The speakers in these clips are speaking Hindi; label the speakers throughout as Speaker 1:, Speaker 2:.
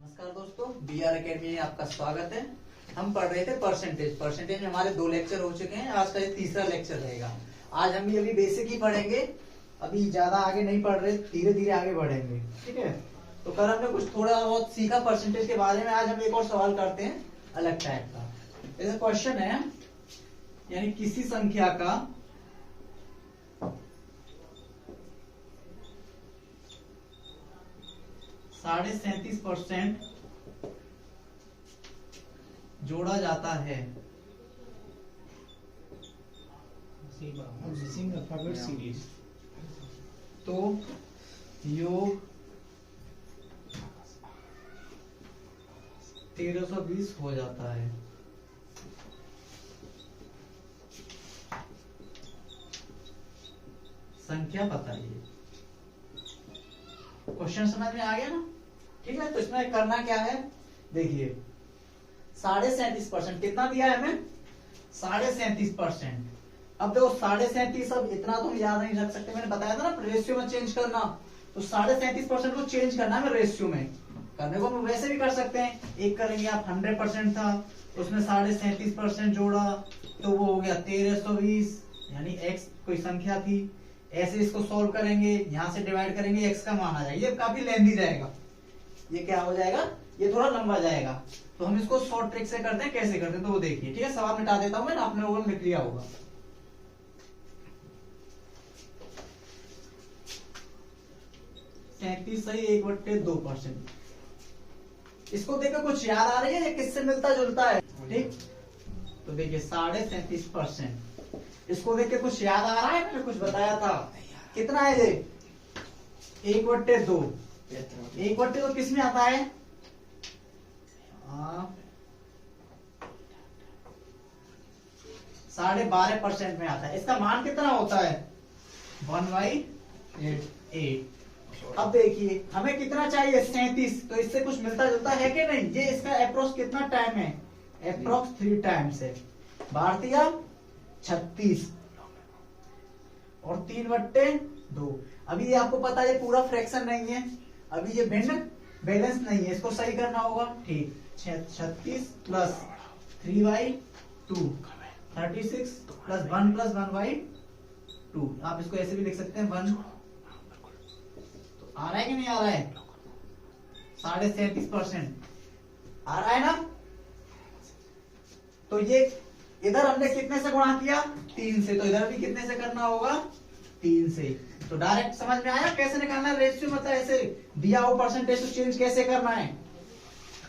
Speaker 1: नमस्कार दोस्तों, BR अकेडमी में आपका स्वागत है। हम पढ़ रहे थे परसेंटेज में हमारे 2 लेक्चर हो चुके हैं। आज का ये तीसरा लेक्चर रहेगा। आज हम अभी बेसिक ही पढ़ेंगे, अभी ज्यादा आगे नहीं पढ़ रहे, धीरे धीरे आगे बढ़ेंगे। ठीक है, तो कल हमने कुछ थोड़ा बहुत सीखा परसेंटेज के बारे में। आज हम एक और सवाल करते हैं अलग टाइप का। जैसे क्वेश्चन है, यानी किसी संख्या का 37.5% जोड़ा जाता है तो योग 1320 हो जाता है। संख्या बताइए। क्वेश्चन समझ में आ गया ना? ठीक है, तो इसमें करना क्या है, देखिए 37.5% कितना दिया है हमें? 37.5%। अब देखो 37.5, अब इतना तो हम याद नहीं रख सकते, मैंने बताया था ना रेशियो में चेंज करना। तो 37.5% को चेंज करना है रेशियो में। करने को हम वैसे भी कर सकते हैं, एक करेंगे आप 100% था, उसमें 37.5% जोड़ा तो वो हो गया 1320, यानी x कोई संख्या थी। ऐसे इसको सॉल्व करेंगे, यहां से डिवाइड करेंगे, x का मान आ जाएगा। ये काफी लेंथी जाएगा, ये क्या हो जाएगा, ये थोड़ा लंबा जाएगा। तो हम इसको शॉर्ट ट्रिक से करते हैं। कैसे करते हैं तो वो देखिए। ठीक है, सवाल मिटा देता हूं मैं, आपने लोगों ने लिख लिया होगा। सही 1/2%। इसको देखकर कुछ याद आ रही है, ये किससे मिलता जुलता है? ठीक, तो देखिए 37.5%। इसको देख के कुछ याद आ रहा है? मैंने कुछ बताया था, कितना है ये? 1/2। 1/2 किस में आता है? 12.5% में आता है। इसका मान कितना होता है? 1/8। अब देखिए हमें कितना चाहिए? 37। तो इससे कुछ मिलता जुलता है कि नहीं? ये इसका अप्रोक्स कितना टाइम है? अप्रोक्स 3 टाइम्स है। भारतीय 36 और 3/2। अभी ये आपको पता है, ये पूरा फ्रैक्शन नहीं है, अभी ये भिन्न बैलेंस नहीं है, इसको सही करना होगा। ठीक, 36 प्लस 3/2, 36 प्लस 1 प्लस 1/2। आप इसको ऐसे भी लिख सकते हैं 1। तो आ रहा है कि नहीं आ रहा है? 37.5% आ रहा है ना? तो ये इधर हमने कितने से गुणा किया? 3 से। तो इधर भी कितने से करना होगा? 3 से। तो डायरेक्ट समझ में आया कैसे निकालना है रेशियो? मतलब ऐसे दिया हुआ परसेंटेज को चेंज कैसे करना है।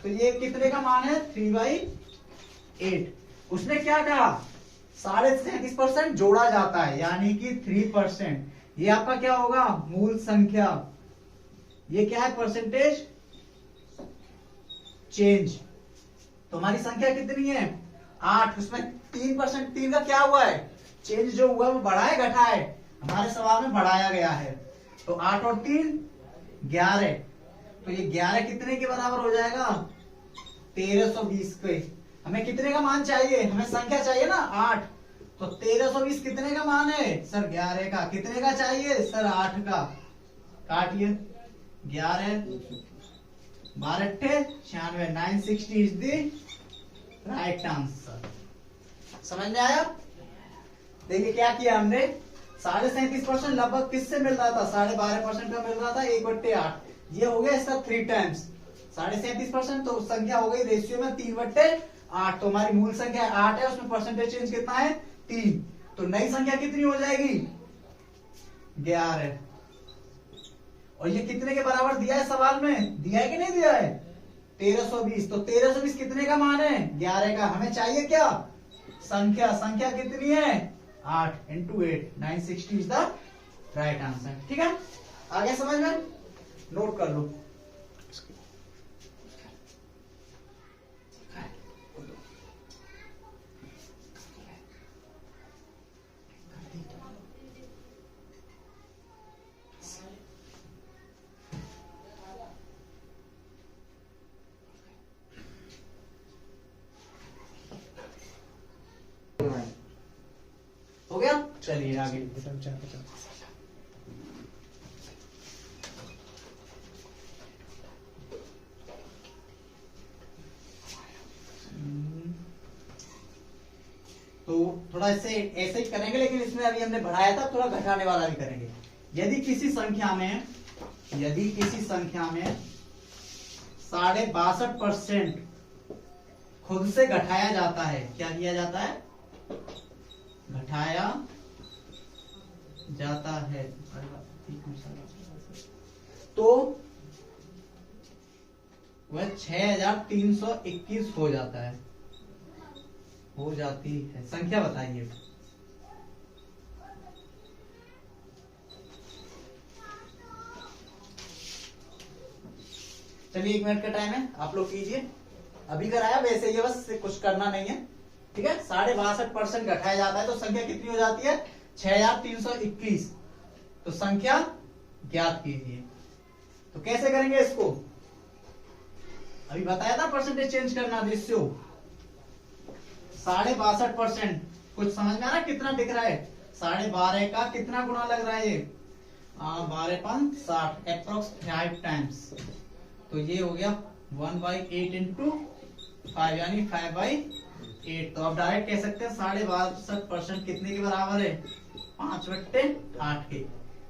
Speaker 1: तो ये कितने का मान है? 3/8। उसने क्या कहा? 37.5% जोड़ा जाता है, यानी कि 3%। ये आपका क्या होगा? मूल संख्या। ये क्या है? Percentage change. तो हमारी संख्या कितनी है? 8। उसमें 3%, 3 का क्या हुआ है? चेंज जो हुआ वो बढ़ा है घटा है? हमारे सवाल में बढ़ाया गया है। तो 8 और 3 11। तो ये 11 कितने के बराबर हो जाएगा? 1320 के। हमें कितने का मान चाहिए? हमें संख्या चाहिए ना 8। तो 1320 कितने का मान है सर? 11 का। कितने का चाहिए सर? 8 का। काटिए, 11 12 96, 960 इज द राइट आंसर। समझ में आया? देखिए क्या किया हमने, 37.5% लगभग किससे मिल रहा था? 12.5% का मिल रहा था, 1/8। ये हो गया इसका 3 टाइम्स 37%। तो संख्या हो गई रेशियो में 3/8। तो हमारी मूल संख्या 8 है, उसमें परसेंटेज चेंज कितना है? 3। तो नई संख्या कितनी हो जाएगी? 11। और ये कितने के बराबर दिया है सवाल में? दिया है कि नहीं दिया है? 1320। तो 1320 कितने का मान है? 11 का। हमें चाहिए क्या? संख्या। संख्या कितनी है? 8 × 8, 960 इज द राइट आंसर। ठीक है, आगे समझ में? नोट कर लो। हो गया, चलिए आगे। थोड़ा ऐसे ऐसे ही करेंगे, लेकिन इसमें अभी हमने बढ़ाया था, थोड़ा घटाने वाला भी करेंगे। यदि किसी संख्या में 62.5% खुद से घटाया जाता है, क्या किया जाता है, घटाया जाता है, तो वह 6321 हो जाता है, हो जाती है। संख्या बताइए। चलिए 1 मिनट का टाइम है, आप लोग कीजिए। अभी कराया वैसे ही, बस कुछ करना नहीं है, ठीक है। 62.5% घटाया जाता है तो संख्या कितनी हो जाती है, 6321। तो संख्या ज्ञात कीजिए। तो कैसे करेंगे इसको, अभी बताया था परसेंटेज चेंज करना, रेशियो 62.5%, कुछ समझ में आ रहा है कितना दिख रहा है, 12.5 का कितना गुना लग रहा है ये, 12×5 अप्रोक्स 5 टाइम्स, तो ये हो गया 1/8 इंटू 5 यानी 5/8। तो आप डायरेक्ट कह सकते हैं 62.5% कितने के बराबर है, 5/8 के।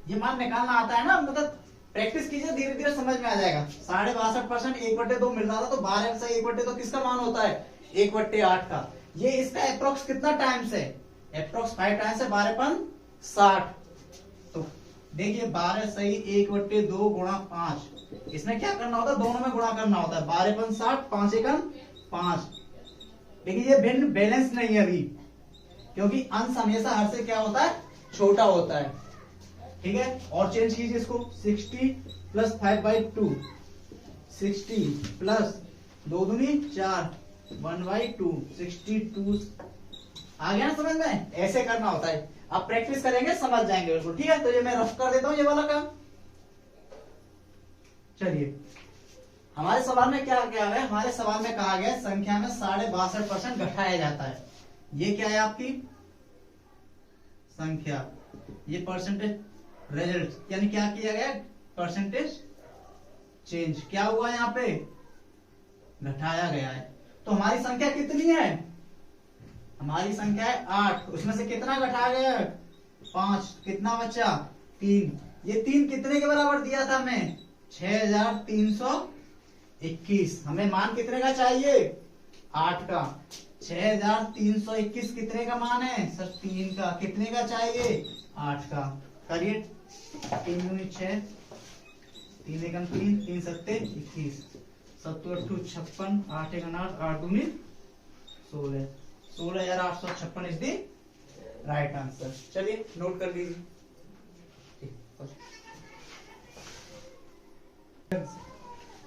Speaker 1: ये मान निकालना आता है ना, मतलब प्रैक्टिस कीजिए, धीरे धीरे समझ में आ जाएगा। 62.5% 1/2 मिल रहा था, तो 12 से 1/2 किसका मान होता है, 1/8 का। ये इसका अप्रोक्स कितना टाइम्स है, अप्रोक्स 5 टाइम्स है, 12×60। तो देखिए 12 सही 1/2 गुणा 5, इसमें क्या करना होता है, दोनों में गुणा करना होता है, 12×60, 5×1=5। लेकिन ये भिन्न बैलेंस नहीं है अभी, क्योंकि अंश हमेशा हर से क्या होता है, छोटा होता है, ठीक है। और चेंज कीजिए इसको, 60 + 5/2, 60 प्लस 2 दूनी 4, 1/2, 62। आ गया ना समझ में, ऐसे करना होता है। आप प्रैक्टिस करेंगे समझ जाएंगे बिल्कुल, ठीक है। तो ये मैं रफ कर देता हूं ये वाला काम। चलिए हमारे सवाल में क्या क्या है, हमारे सवाल में कहा गया संख्या में 62.5% घटाया जाता है। ये क्या है आपकी संख्या, ये परसेंटेज रिजल्ट, यानी क्या किया गया, परसेंटेज चेंज, क्या हुआ यहाँ पे, घटाया गया है। तो हमारी संख्या कितनी है, हमारी संख्या है 8, उसमें से कितना घटाया गया है, 5, कितना बचा, 3। ये 3 कितने के बराबर दिया था हमें, 6321। हमें मान कितने का चाहिए, 8 का। 6321 कितने का मान है सर, 3 का। कितने का चाहिए, 8 का। करिए, 3 दूनी 6, 3 एकम 3, 3 सत्ते 21, 7 8 56, 8 एकम 8, 8 दूनी 16, 16,856 इज द राइट आंसर। चलिए नोट कर लीजिए।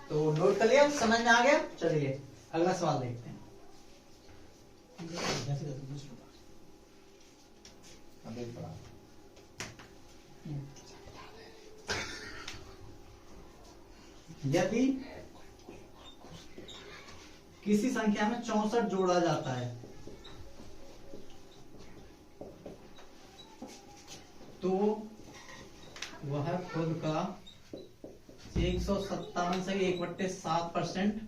Speaker 1: तो नोट कर लिया, समझ में आ गया। चलिए अगला सवाल देखते हैं। यदि किसी संख्या में 64 जोड़ा जाता है तो वह खुद का 157 से 1/7%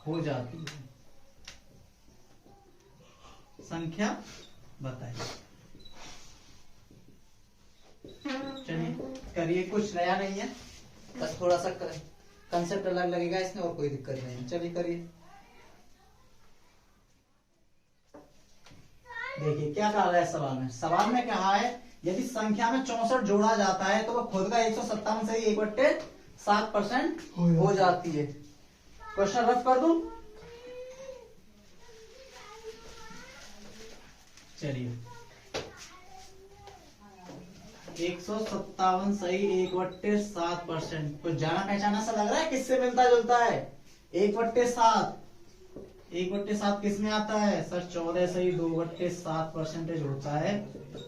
Speaker 1: हो जाती है। संख्या बताइए। चलिए करिए, कुछ नया नहीं है, बस थोड़ा सा कंसेप्ट अलग लगेगा इसमें, और कोई दिक्कत नहीं है। चलिए करिए। देखिए क्या कहा है सवाल में, सवाल में कहा है यदि संख्या में 64 जोड़ा जाता है तो वह खुद का 157 से 1/7% हो जाती है। क्वेश्चन रफ कर दूं, चलिए 157 सही 1/7%। कुछ जाना पहचाना सा लग रहा है, किससे मिलता जुलता है, 1/7। 1/7 किस में आता है सर, 14 सही 2/7% होता है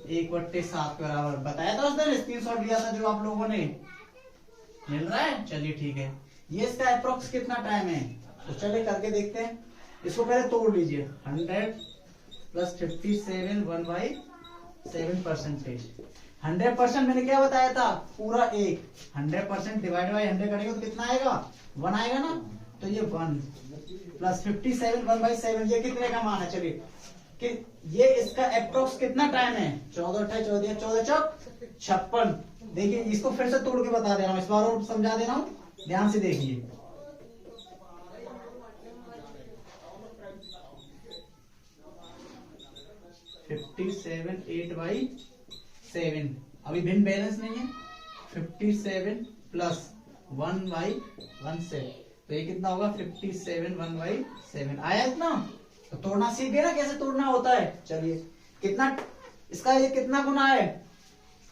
Speaker 1: 1/7 के बराबर। बताया था उस दिन, स्क्रीनशॉट लिया था जो आप लोगों ने, मिल रहा है। चलिए ठीक है, ये इसका अप्रोक्स कितना टाइम है, तो चलिए करके देखते हैं। इसको पहले तोड़ लीजिए, 100 + 57 1/7%। 100% मैंने क्या बताया था, पूरा 1। 100% डिवाइड बाई 100 करेंगे तो कितना आएगा, 1 आएगा ना। तो ये 1 + 57 1/7, ये कितने का मान है, चलिए कि ये इसका एप्रोक्स कितना टाइम है, 14 14 चौक 56। देखिए इसको फिर से तोड़ के बता दे रहा हूं, इस बार और समझा दे रहा हूं, ध्यान से देखिए। 57 8/7, अभी भिन्न बैलेंस नहीं है। 57 प्लस 1/1/7, तो ये कितना होगा 57 1/7 आया इतना। तो तोड़ना सीख गए ना कैसे तोड़ना होता है। चलिए कितना इसका, ये कितना गुना है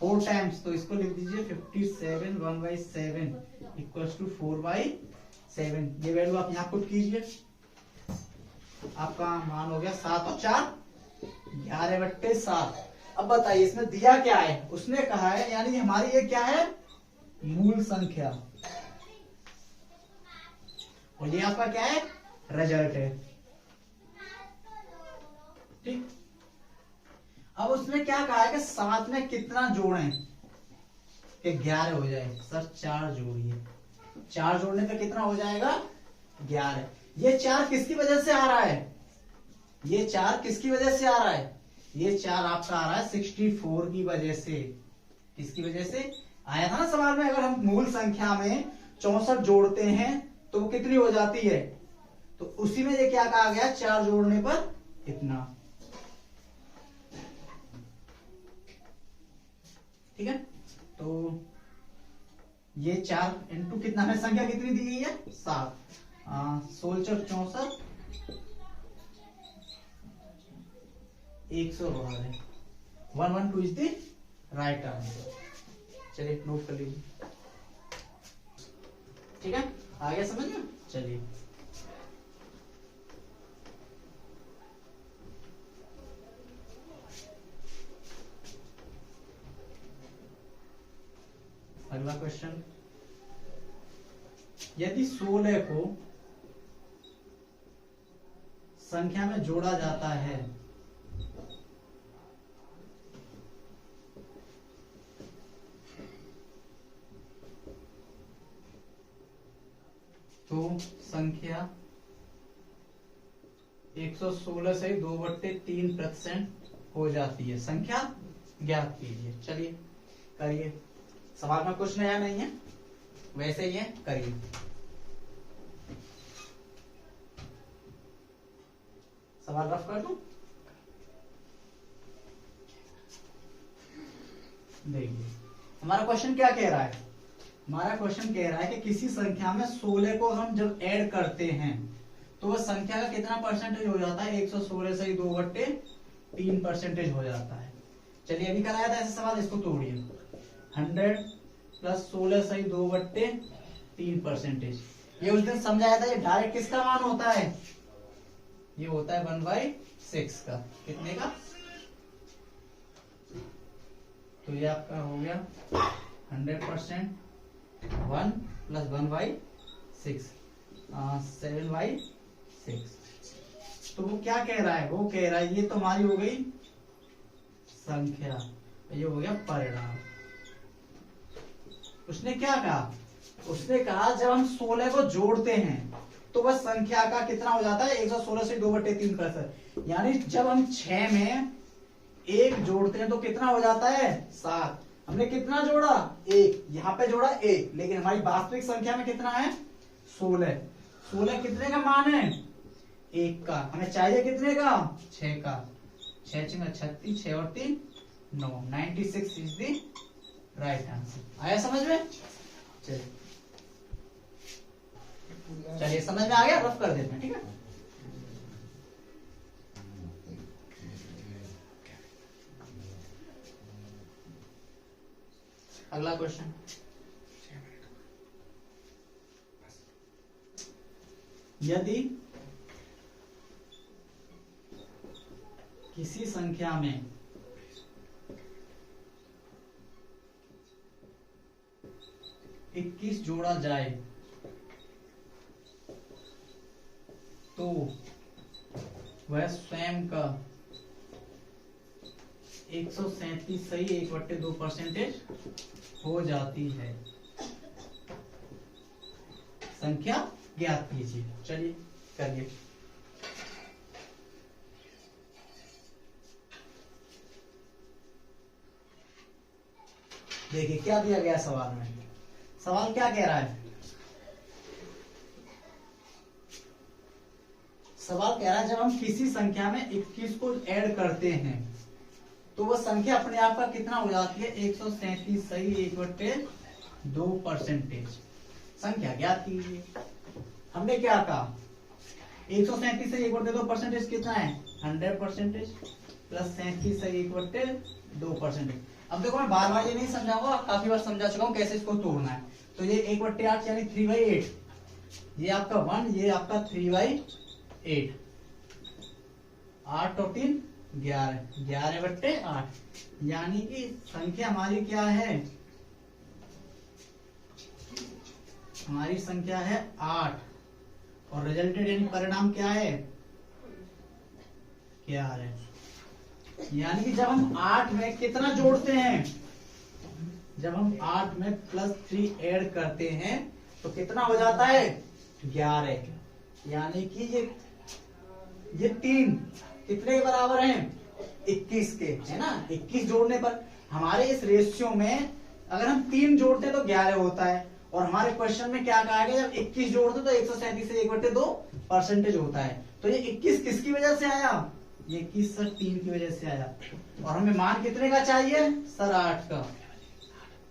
Speaker 1: 4 टाइम्स, तो इसको लिख दीजिए 57 1/7 इक्वल्स टू 4/7। ये वैल्यू आप यहाँ पुट कीजिए, आपका मान हो गया 7 और 4 11/7। अब बताइए इसमें दिया क्या है, उसने कहा है यानी हमारी ये क्या है मूल संख्या, और ये आपका क्या है रिजल्ट है। ठीक, अब उसने क्या कहा है कि साथ में कितना जोड़ें कि 11 हो जाए। सर 4 जोड़िए, 4 जोड़ने पे कितना हो जाएगा 11। ये 4 किसकी वजह से आ रहा है, ये 4 किसकी वजह से आ रहा है, ये 4 आपका आ रहा है 64 की वजह से। किसकी वजह से आया था ना सवाल में, अगर हम मूल संख्या में 64 जोड़ते हैं तो वो कितनी हो जाती है, तो उसी में ये क्या कहा गया 4 जोड़ने पर इतना। ठीक है, तो ये 4 इंटू कितना है, संख्या कितनी दी गई है 7, 16 64 112, 112 इज द राइट आंसर। चलिए नोट कर लीजिए। ठीक है, आ गया समझ में। चलिए अगला क्वेश्चन, यदि 16 को संख्या में जोड़ा जाता है तो संख्या 116 से 2/3% हो जाती है। संख्या ज्ञात कीजिए। चलिए करिए, सवाल में कुछ नया नहीं है, वैसे ही है, करिए। सवाल रफ कर दूं, देखिए हमारा क्वेश्चन क्या कह रहा है, हमारा क्वेश्चन कह रहा है कि किसी संख्या में 16 को हम जब ऐड करते हैं तो वह संख्या का कितना परसेंटेज हो जाता है, 116 से 2/3% हो जाता है। चलिए अभी कराया था ऐसा सवाल, इसको तोड़िए। 100 प्लस 16 से 2/3%, ये उस दिन समझाया था। ये डायरेक्ट किसका मान होता है, ये होता है 1/6 का। कितने का, तो ये आपका हो गया 100%, 1 प्लस 1/6 7/6। तो वो क्या कह रहा है, वो कह रहा है ये तो हमारी हो गई संख्या, ये हो गया परिणाम। उसने क्या कहा, उसने कहा जब हम 16 को जोड़ते हैं तो वह संख्या का कितना हो जाता है 116 से 2/3%, यानी जब हम 6 में 1 जोड़ते हैं तो कितना हो जाता है 7। हमने कितना जोड़ा 1, यहाँ पे जोड़ा 1, लेकिन हमारी वास्तविक संख्या में कितना है 16। 16 कितने का मान है 1 का, हमें चाहिए कितने का 6 का। 6 36, 6 और 3 9, 96 इज द राइट आंसर। आया समझ में। चलिए समझ में आ गया, रफ कर देते हैं। ठीक है, अगला क्वेश्चन, यदि किसी संख्या में इक्कीस जोड़ा जाए तो वह स्वयं का 137 सही 1/2% हो जाती है। संख्या ज्ञात कीजिए। चलिए करिए। देखिए क्या दिया गया सवाल में, सवाल क्या कह रहा है, सवाल कह रहा है जब हम किसी संख्या में 21 को ऐड करते हैं तो वो संख्या अपने आप का कितना हो जाती है, 137 सही 1/2%। संख्या ज्ञात कीजिए। हमने क्या कहा, 137 से 1/2% कितना है, 100% प्लस 37 से 1/2%। अब देखो मैं बार बार ये नहीं समझाऊंगा, काफी बार समझा चुका हूँ कैसे इसको तोड़ना है। तो ये 1/8 यानी 3/8, ये आपका 1, ये आपका 3/8, 8 और 3 11, 11/8, यानी कि संख्या हमारी क्या है, हमारी संख्या है 8 और रिजल्टेड यानी परिणाम क्या है, क्या है, यानी कि जब हम 8 में कितना जोड़ते हैं, जब हम 8 में +3 ऐड करते हैं तो कितना हो जाता है, 11, यानी कि ये 3 कितने के बराबर हैं, 21 के, है ना। 21 जोड़ने पर हमारे इस रेशियो में अगर हम 3 जोड़ते हैं तो 11 होता है, और हमारे क्वेश्चन में क्या कहा गया, जब 21 जोड़ते तो 137 से 1/2% होता है। तो ये 21 किसकी वजह से आया, ये 21 सर 3 की वजह से आया, और हमें मान कितने का चाहिए सर, 8 का,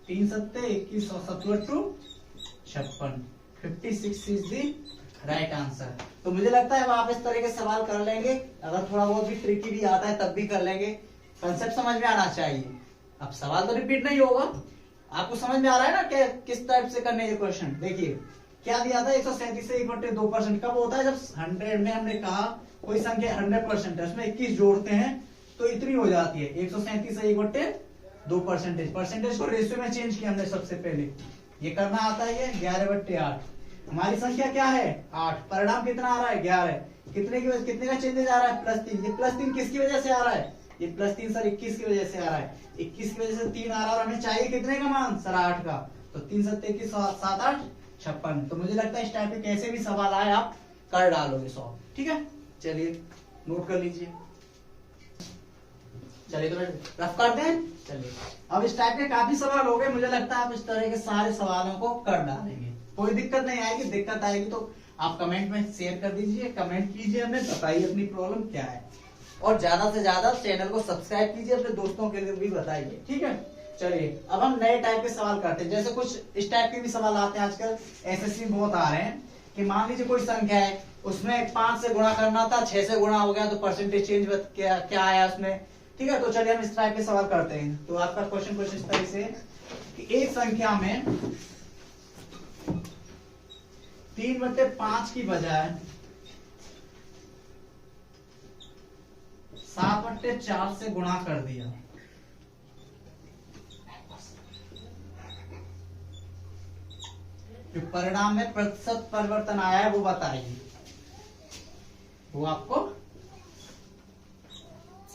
Speaker 1: 3 सत्ते 21 और 7×2 56, 56 इज द राइट आंसर। तो मुझे लगता है आप इस तरह के सवाल कर लेंगे, अगर थोड़ा बहुत भी ट्रिकी भी आता है तब भी कर लेंगे, कंसेप्ट समझ में आना चाहिए। अब सवाल तो रिपीट नहीं होगा, आपको समझ में आ रहा है ना कि किस टाइप से करने ये क्वेश्चन। देखिए क्या दिया था, 137 से 1/2% कब होता है, जब 100 में हमने कहा कोई संख्या 100% है, उसमें 21 जोड़ते हैं तो इतनी हो जाती है, 137 से 1/2%। परसेंटेज को रेशियो में चेंज किया हमने सबसे पहले, ये करना आता है, ये 11/8। हमारी संख्या क्या है 8, परिणाम कितना आ रहा है 11, कितने का चेंजेज आ रहा है, +3। ये +3 किसकी वजह से आ रहा है, ये +3 सर 21 की वजह से आ रहा है, 21 की वजह से 3 आ रहा है, और हमें चाहिए कितने का मान सर 8 का, तो 3 सत्ते 21, 7 8 56। तो मुझे लगता है इस टाइप के कैसे भी सवाल आए आप कर डालोगे सॉल्व, ठीक है। चलिए नोट कर लीजिए, चलिए तो रफ कर दें। चलिए अब इस टाइप के काफी सवाल हो गए, मुझे लगता है आप इस तरह के सारे सवालों को कर डालेंगे, कोई दिक्कत नहीं आएगी। दिक्कत आएगी तो आप कमेंट में शेयर कर दीजिए, कमेंट कीजिए, हमें बताइए अपनी प्रॉब्लम क्या है, और ज्यादा से ज्यादा चैनल को सब्सक्राइब कीजिए, अपने दोस्तों के लिए भी बताइए, ठीक है। चलिए अब हम नए टाइप के सवाल करते हैं, जैसे कुछ इस टाइप के भी सवाल आते हैं आजकल, एसएससी में बहुत आ रहे हैं, कि मान लीजिए कोई संख्या है, उसमें 5 से गुणा करना था, 6 से गुणा हो गया, तो परसेंटेज चेंज क्या आया उसमें, ठीक है। तो चलिए हम इस टाइप के सवाल करते हैं। तो आपका क्वेश्चन कुछ इस तरह से कि एक संख्या में 3/5 की बजाय 7/4 से गुणा कर दिया, जो परिणाम में प्रतिशत परिवर्तन आया है वो बताइए, वो आपको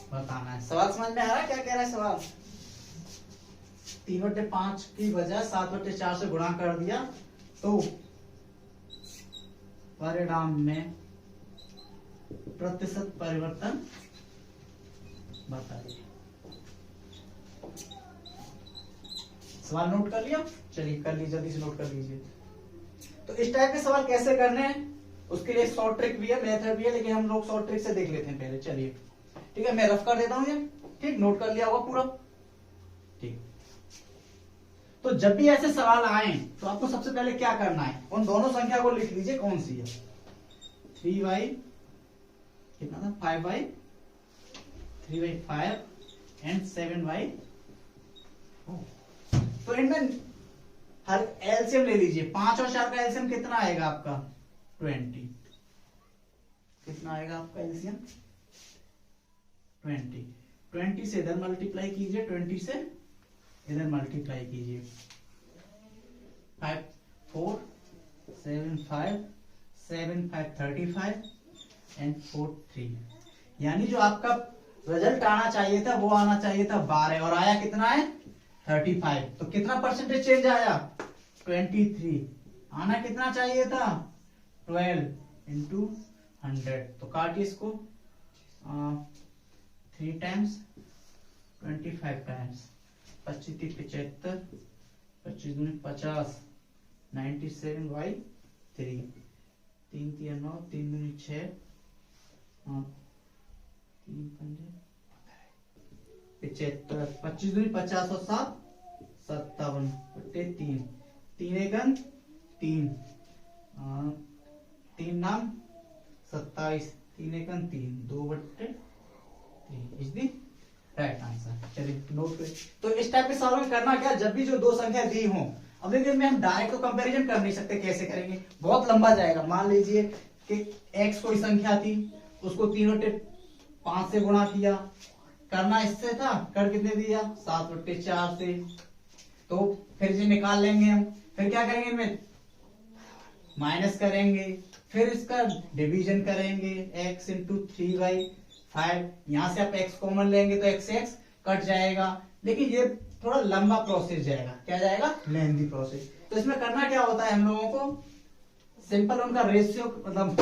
Speaker 1: बताना है। सवाल समझ में आ रहा है, क्या कह रहा है सवाल, 3/5 की बजाय 7/4 से गुणा कर दिया, तो परिणाम में प्रतिशत परिवर्तन बताइए। सवाल नोट कर लिया, चलिए कर लीजिए, जल्दी से नोट कर लीजिए। तो इस टाइप के सवाल कैसे करने हैं, उसके लिए शॉर्ट ट्रिक भी है, मेथड भी है, लेकिन हम लोग शॉर्ट ट्रिक से देख लेते हैं पहले। चलिए ठीक है, मैं रफ कर देता हूं ये, ठीक, नोट कर लिया होगा पूरा, ठीक। तो जब भी ऐसे सवाल आए तो आपको सबसे पहले क्या करना है, उन दोनों संख्या को लिख लीजिए कौन सी है, 3y कितना था, 5y, 3y5 एंड 7y। तो इनमें हर एलसीएम ले लीजिए, 5 और 4 का एलसीएम कितना आएगा आपका 20, कितना आएगा आपका एलसीएम 20, 20 से इधर मल्टीप्लाई कीजिए, 20 से इधर मल्टीप्लाई कीजिए, 5 4 7 5 7 5 35 एंड 4 3, यानी जो आपका रिजल्ट आना चाहिए था वो आना चाहिए था 12, और आया कितना है 35। तो कितना परसेंटेज चेंज आया 23, आना कितना चाहिए था 12 into 100। तो काटिए इसको 3 टाइम्स 25 टाइम्स, 25 75 25 दूनी 50, 97/3, 3 3 9, 3 दूनी 6, 3 5 75, 25 दूनी 50 और 7 57/3, 3 एकन 3, 3 नाम 27, 3 एकन 3, 2/3 इज दी राइट आंसर। चलिए नोट करें। तो इस टाइप के सवाल में करना क्या, जब भी जो दो संख्या दी हो, अब देखिए में हम डायरेक्ट तो कंपैरिजन कर नहीं सकते, कैसे करेंगे, बहुत लंबा जाएगा। मान लीजिए कि x कोई संख्या थी, उसको 3/5 से गुणा किया, करना इससे था, कर कितने दिया 7/4 से, तो फिर ये निकाल लेंगे हम, फिर क्या करेंगे इनमें माइनस करेंगे, फिर इसका डिवीजन करेंगे, x इंटू 3/5, यहां से आप x कॉमन लेंगे तो x कट जाएगा, लेकिन ये थोड़ा लंबा प्रोसेस जाएगा, क्या जाएगा लेंथी प्रोसेस। तो इसमें करना क्या होता है हम लोगों को, सिंपल उनका रेशियो मतलब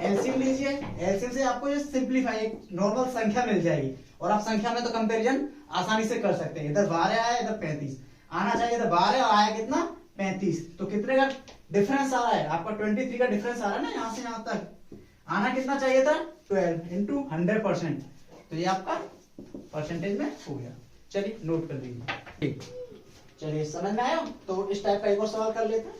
Speaker 1: एलसीएम लीजिए, एलसीएम से आपको ये सिंपलीफाई एक नॉर्मल संख्या मिल जाएगी, और आप संख्या में तो कंपैरिजन आसानी से कर सकते हैं। इधर 12 आया, इधर 35 आना चाहिए, इधर 12 और आया कितना 35, तो कितने का डिफरेंस आ रहा है आपका 23 का डिफरेंस आ रहा है ना, यहां से यहां तक आना कितना चाहिए था 12 इंटू 100%, तो ये आपका परसेंटेज में हो गया। चलिए नोट कर लीजिए, ठीक। चलिए समझ में आया, तो इस टाइप का एक और सवाल कर लेते हैं।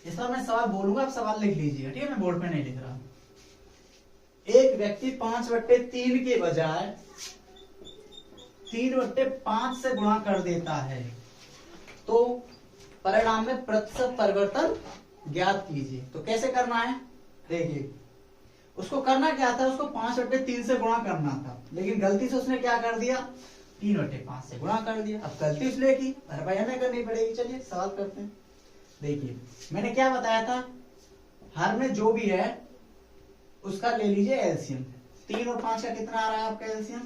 Speaker 1: इस बार मैं सवाल बोलूंगा, आप सवाल लिख लीजिए, ठीक है, मैं बोर्ड पे नहीं लिख रहा। एक व्यक्ति 5/3 के बजाय 3/5 से गुणा कर देता है, तो परिणाम में प्रतिशत परिवर्तन ज्ञात कीजिए। तो कैसे करना है, देखिए उसको करना क्या था, उसको 5/3 से गुणा करना था, लेकिन गलती से उसने क्या कर दिया 3/5 से गुणा कर दिया। अब गलती उसने की, भरपाई हमें करनी पड़ेगी। चलिए सवाल करते हैं। देखिए मैंने क्या बताया था, हर में जो भी है उसका ले लीजिए एलसीएम। 3 और 5 का कितना आ रहा है आपका एलसीएम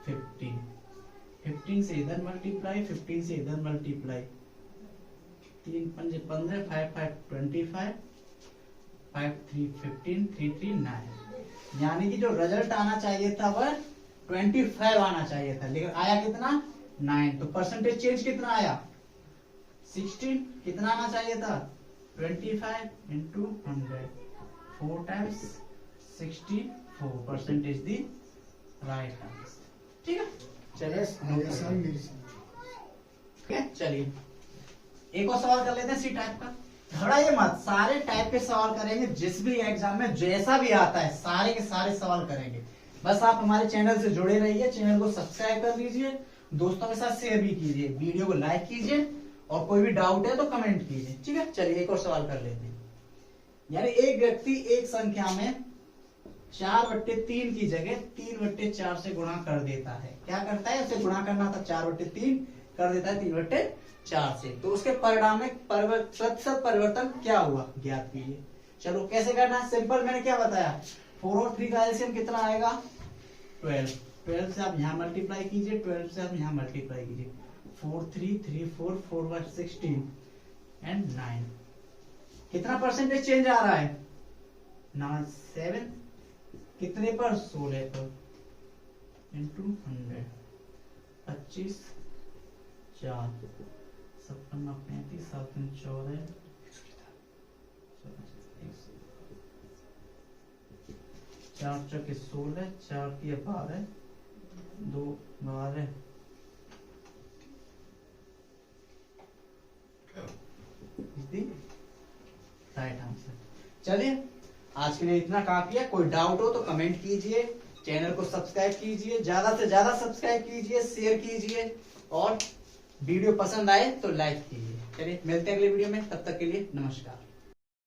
Speaker 1: 15, 15 से इधर मल्टीप्लाई, 15 से इधर मल्टीप्लाई, 3 5 15, 5 5 25, 5 3 15, 3 3 9, यानी कि जो रिजल्ट आना चाहिए था वह 25 आना चाहिए था, लेकिन आया कितना 9। तो परसेंटेज चेंज कितना आया 16, कितना आना चाहिए था 25 इंटू 100, 4 टाइम्स 64 परसेंटेज दी राइट आंसर। ठीक है, चलिए चलिए एक और सवाल कर लेते हैं सी टाइप का। घबराइए मत, सारे टाइप के सवाल करेंगे, जिस भी एग्जाम में जैसा भी आता है सारे के सारे सवाल करेंगे। बस आप हमारे चैनल से जुड़े रहिए, चैनल को सब्सक्राइब कर लीजिए, दोस्तों के साथ शेयर भी कीजिए, वीडियो को लाइक कीजिए, और कोई भी डाउट है तो कमेंट कीजिए। ठीक है, चलिए एक और सवाल कर लेते हैं। यानी एक व्यक्ति एक संख्या में 4/3 की जगह 3/4 से गुणा कर देता है। क्या करता है, उसे गुणा करना था 4/3, कर देता है 3/4 से, तो उसके परिणाम में प्रतिशत परिवर्तन क्या हुआ ज्ञात कीजिए। चलो कैसे करना है, सिंपल, मैंने क्या बताया 4 और 3 का एलसीएम कितना आएगा 12, 12 से आप यहाँ मल्टीप्लाई कीजिए, 12 से आप यहाँ मल्टीप्लाई कीजिए, 4 3 3 4 4/16 एंड 9, कितना परसेंटेज चेंज आ रहा है ना 7, कितने पर 16 पर इंटू 100, 25 4 56 35 7 14 4 चौके 16, 4 3 12, 2 12, राइट आंसर। चलिए आज के लिए इतना काफी है, कोई डाउट हो तो कमेंट कीजिए, चैनल को सब्सक्राइब कीजिए, ज्यादा से ज्यादा सब्सक्राइब कीजिए, शेयर कीजिए, और वीडियो पसंद आए तो लाइक कीजिए। चलिए मिलते हैं अगले वीडियो में, तब तक के लिए नमस्कार।